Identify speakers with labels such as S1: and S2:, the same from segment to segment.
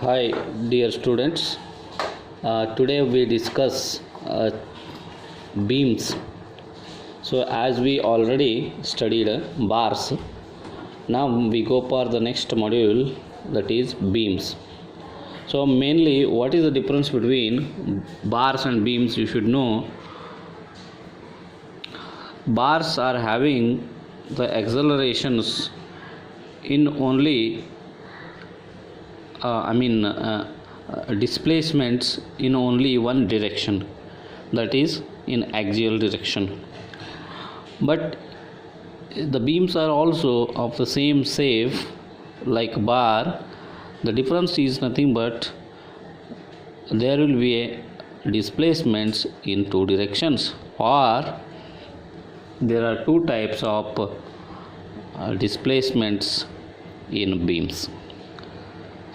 S1: Hi, dear students. Today we discuss beams. So, as we already studied bars, now we go for the next module, that is beams. So, mainly, what is the difference between bars and beams? You should know. Bars are having the accelerations in only displacements in only one direction, that is in axial direction. But the beams are also of the same shape like bar. The difference is nothing but there will be a displacements in two directions, or there are two types of displacements in beams.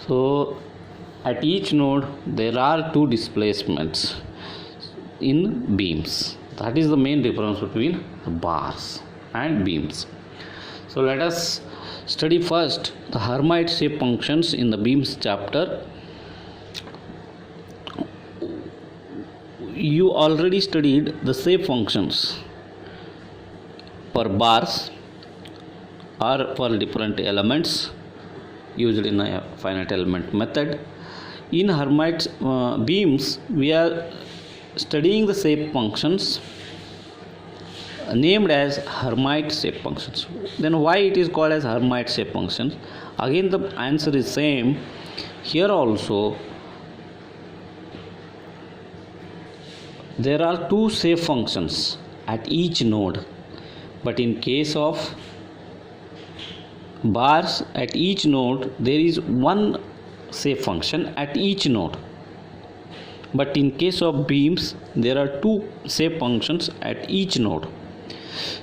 S1: So at each node there are two displacements in beams. That is the main difference between bars and beams. So let us study first the Hermite shape functions in the beams chapter. You already studied the shape functions for bars or for different elements used in a finite element method. In Hermite beams, we are studying the shape functions named as Hermite shape functions. Then why it is called as Hermite shape functions? Again the answer is same. Here also there are two shape functions at each node, but in case of bars, at each node there is one shape function at each node, but in case of beams there are two shape functions at each node.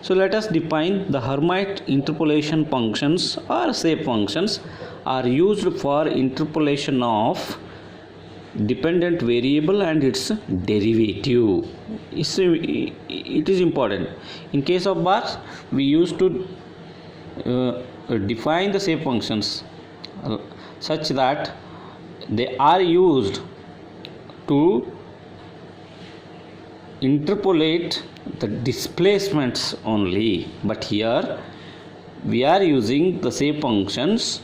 S1: So let us define the Hermite interpolation functions or shape functions are used for interpolation of dependent variable and its derivative. It is important. In case of bars, we used to define the shape functions such that they are used to interpolate the displacements only, but here we are using the shape functions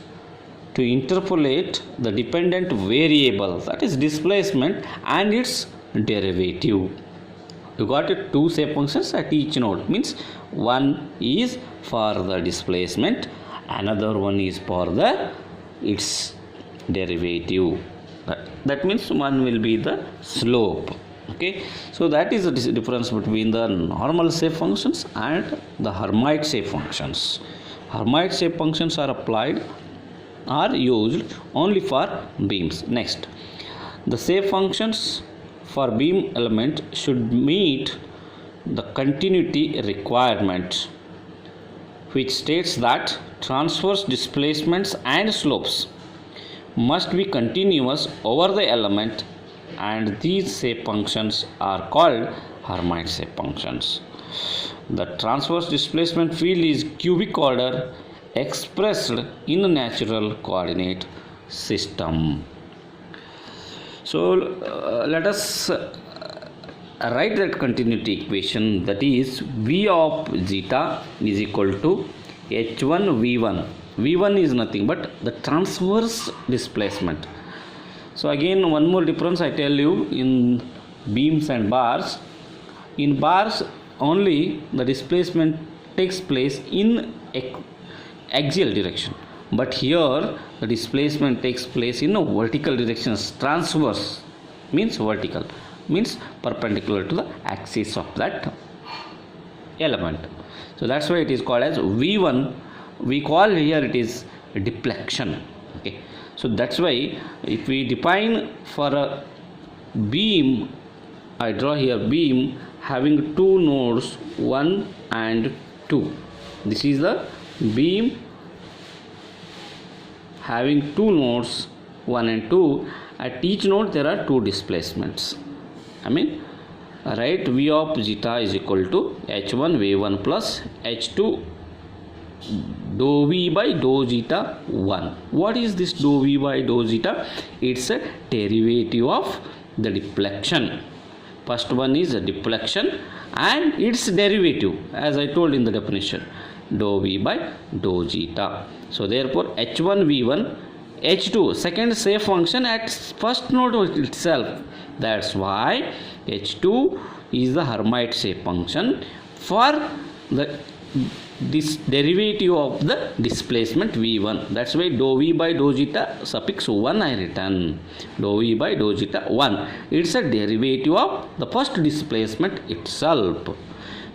S1: to interpolate the dependent variable, that is displacement, and its derivative. You got it? Two shape functions at each node, means one is for the displacement, another one is for the its derivative. That means one will be the slope. Okay, so that is the difference between the normal shape functions and the Hermite shape functions. Hermite shape functions are used only for beams. Next, the shape functions for beam element should meet the continuity requirement, which states that transverse displacements and slopes must be continuous over the element, and these shape functions are called Hermite shape functions. The transverse displacement field is cubic order expressed in a natural coordinate system. So let us write that continuity equation, that is V of zeta is equal to H1 V1. V1 is nothing but the transverse displacement. So again one more difference I tell you in beams and bars. In bars only the displacement takes place in axial direction, but here the displacement takes place in a vertical direction. Transverse means vertical, means perpendicular to the axis of that element. So that's why it is called as V1. We call here it is deflection. Okay, so that's why if we define for a beam, I draw here beam having two nodes 1 and 2. This is the beam having two nodes 1 and 2. At each node there are two displacements. Right, V of zeta is equal to H1 V1 plus H2 dou v by dou zeta 1. What is this dou v by dou zeta? It's a derivative of the deflection. First one is a deflection and its derivative, as I told in the definition, dou v by dou zeta. So therefore h1 v1, h2 second shape function at first node itself. That's why h2 is the Hermite shape function for this derivative of the displacement v1. That's why dou v by dou zeta suffix 1 I written. Dou v by dou zeta 1. It's a derivative of the first displacement itself.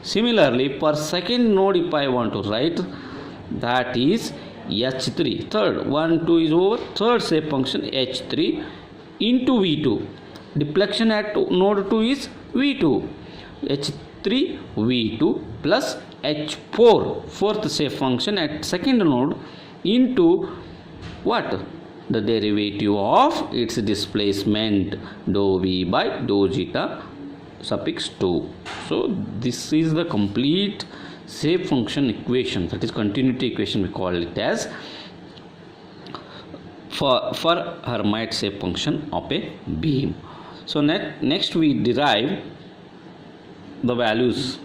S1: Similarly, for second node, if I want to write, that is h3. Third, 1, 2 is over. Third shape function h3 into v2. Deflection at node 2 is v2. h3 v2 plus h4, fourth shape function at second node, into what? The derivative of its displacement, dou v by dou zeta suffix 2. So this is the complete shape function equation, that is continuity equation we call it as, for Hermite shape function of a beam. So next we derive the values,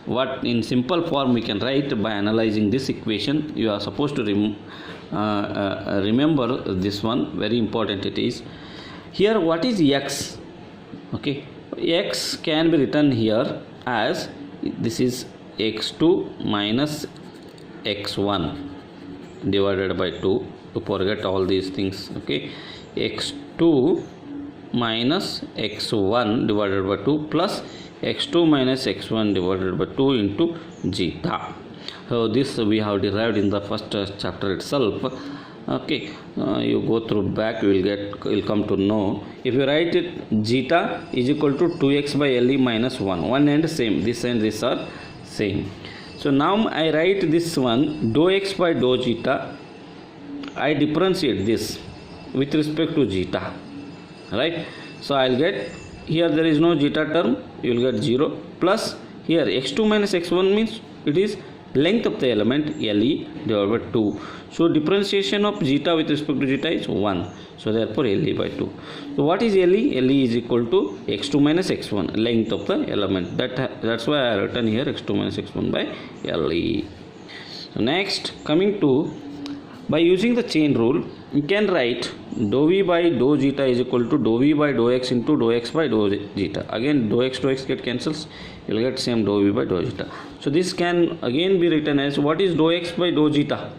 S1: what in simple form we can write by analyzing this equation. You are supposed to remember this one, very important it is. Here what is x? Okay, x can be written here as, this is x2 minus x1 divided by 2, to forget all these things. Okay, x2 minus x1 divided by 2 plus x2 minus x1 divided by 2 into zeta. So this we have derived in the first chapter itself. Okay, you go through back, you will come to know. If you write it, zeta is equal to 2x by le minus 1. One end same, this and this are same. So now I write this one, dou x by dou zeta. I differentiate this with respect to zeta, right? So I'll get, here there is no zeta term, you will get 0, plus here x2 minus x1 means it is length of the element le divided by 2. So differentiation of zeta with respect to zeta is 1. So therefore le by 2. So what is le? Le is equal to x2 minus x1, length of the element. That's why I written here x2 minus x1 by le. So next, coming to, by using the chain rule, you can write dou v by dou zeta is equal to dou v by dou x into dou x by dou zeta. Again dou x get cancels, you will get same dou v by dou zeta. So this can again be written as, what is dou x by dou zeta?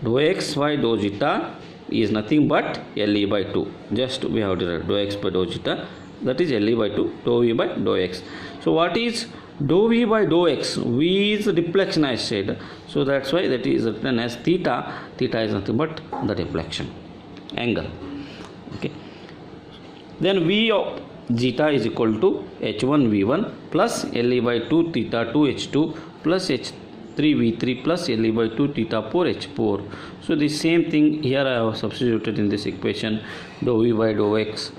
S1: Dou x by dou zeta is nothing but le by 2. Just we have derived dou x by dou zeta, that is le by 2, dou v by dou x. So what is dou v by dou x? V is the deflection I said. So that's why that is written as theta. Theta is nothing but the deflection angle. Okay. Then v of zeta is equal to h1 v1 plus le by 2 theta 2 h2 plus h3 v3 plus le by 2 theta 4 h4. So the same thing here I have substituted in this equation, dou v by dou x,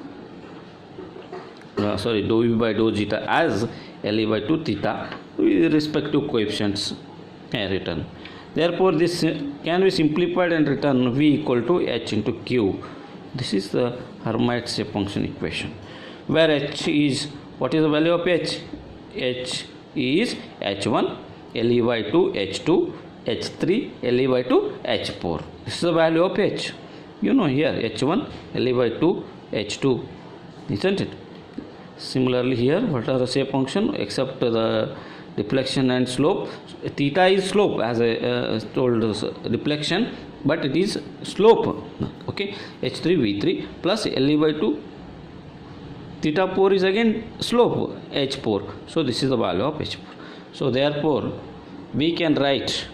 S1: dou v by dou zeta as le by 2 theta with respective coefficients written. Therefore this can be simplified and written v equal to h into q. This is the Hermite shape function equation, where h is, what is the value of h? H is h1 le by 2 h2 h3 le by 2 h4. This is the value of h. Here h1 le by 2 h2, isn't it? Similarly here, what are the shape function except the deflection and slope? Theta is slope, as I told, deflection, but it is slope. Okay, h3 v3 plus le by 2 theta 4 is again slope h4. So this is the value of h4. So therefore we can write,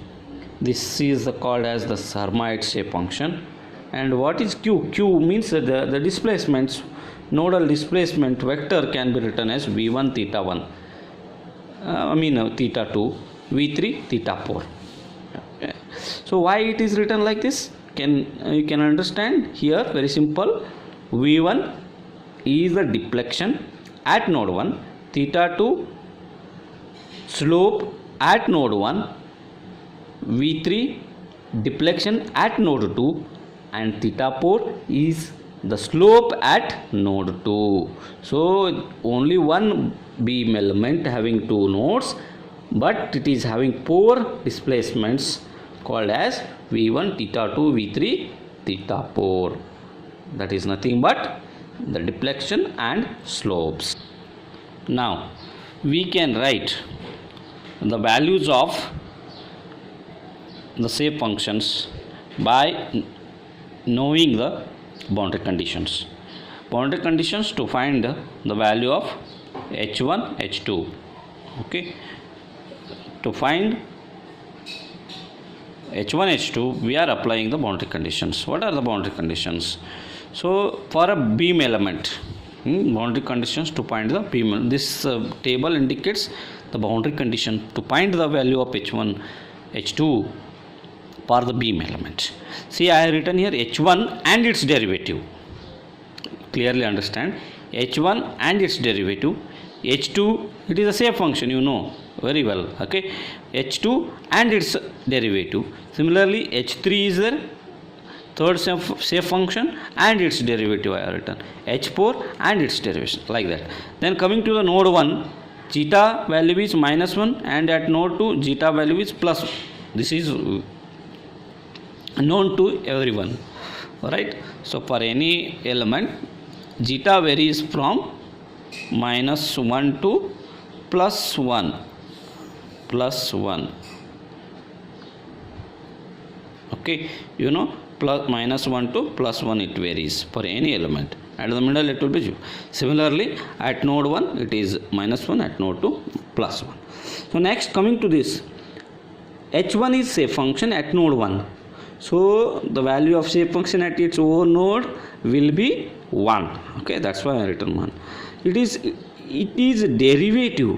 S1: this is called as the Hermite shape function. And what is q? Q means the displacements, nodal displacement vector can be written as v1 theta 1, theta 2, v3 theta 4. Okay. So why it is written like this? You can understand here, very simple. v1 is the deflection at node 1, theta 2 slope at node 1, V3 deflection at node 2 and theta 4 is the slope at node 2. So only one beam element having two nodes, but it is having four displacements called as V1 theta 2 V3 theta 4. That is nothing but the deflection and slopes. Now we can write the values of the shape functions by knowing the boundary conditions. Boundary conditions to find the value of h1 h2. Okay, to find h1 h2 we are applying the boundary conditions. What are the boundary conditions? So for a beam element, boundary conditions to find the beam. This table indicates the boundary condition to find the value of h1 h2 for the beam element. See, I have written here h1 and its derivative. Clearly understand, h1 and its derivative. h2, it is a shape function, you know very well. Okay, h2 and its derivative. Similarly, h3 is the third shape function and its derivative I have written. h4 and its derivation, like that. Then coming to the node 1, zeta value is -1 and at node 2 zeta value is +1. This is known to everyone. Alright, so for any element, zeta varies from -1 to +1. Okay, you know, -1 to +1 it varies for any element. At the middle it will be 0. Similarly, at node 1 it is -1, at node 2 +1. So next, coming to this, h1 is shape function at node 1. So the value of shape function at its own node will be 1. Okay, that's why I written 1. It is derivative.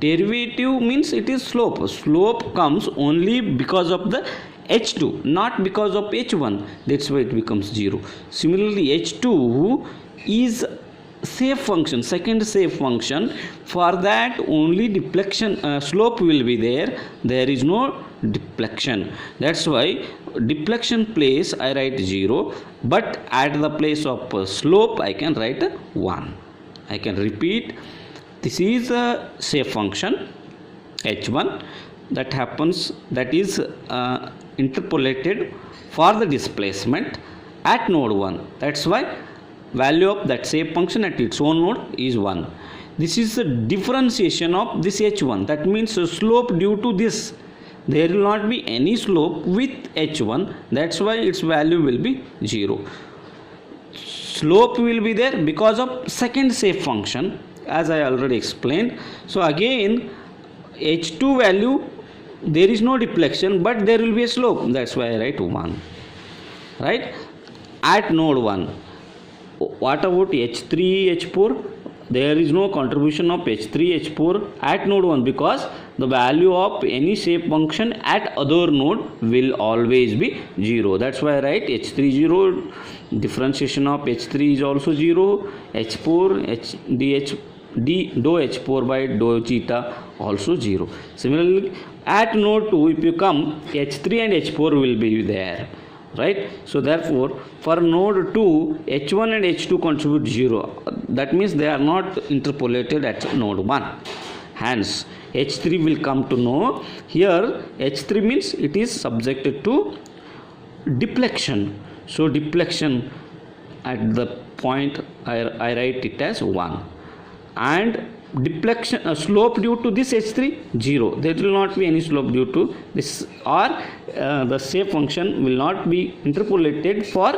S1: Derivative means it is slope. Slope comes only because of the h2, not because of h1. That's why it becomes 0. Similarly, h2 is shape function, second shape function. For that only deflection, slope will be there. There is no deflection. That's why deflection place I write 0, but at the place of slope I can write 1. I can repeat. This is a shape function h1 that happens, that is interpolated for the displacement at node 1. That's why value of that shape function at its own node is 1. This is the differentiation of this h1. That means slope due to this. There will not be any slope with h1. That's why its value will be 0. Slope will be there because of second shape function, as I already explained. So again, h2 value, there is no deflection, but there will be a slope. That's why I write 1. Right? At node 1. What about h3, h4? There is no contribution of h3, h4 at node 1 because the value of any shape function at other node will always be 0. That's why I write h3 0. Differentiation of h3 is also 0. h4, dou h4 by dou zeta also 0. Similarly, at node 2, if you come, h3 and h4 will be there. Right? So therefore, for node 2, h1 and h2 contribute 0. That means they are not interpolated at node 1. Hence, h3 will come to know. Here, h3 means it is subjected to deflection. So deflection at the point I write it as 1. And deflection slope due to this h3 0. There will not be any slope due to this, or the shape function will not be interpolated for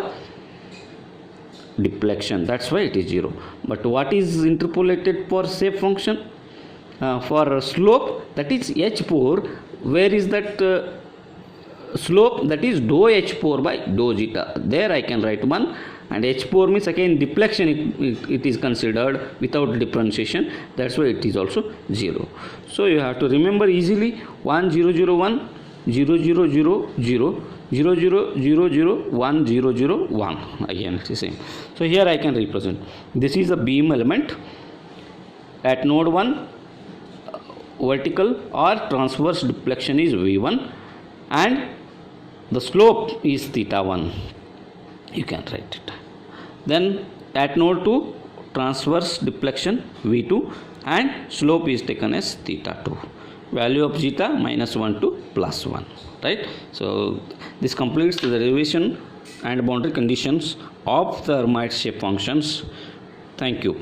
S1: deflection. That's why it is 0. But what is interpolated for shape function? For slope, that is h4. Where is that slope? That is dou h4 by dou zeta. There I can write 1. And h4 means again deflection it is considered without differentiation. That's why it is also 0. So you have to remember easily 1 0 0 1 0 0 0 0 0 0 0 0 1 0 0 1. Again it's the same. So here I can represent. This is a beam element at node 1. Vertical or transverse deflection is V1 and the slope is theta 1. You can write it. Then at node 2, transverse deflection V2 and slope is taken as theta 2. Value of zeta -1 to +1. Right. So this completes the derivation and boundary conditions of the Hermite shape functions. Thank you.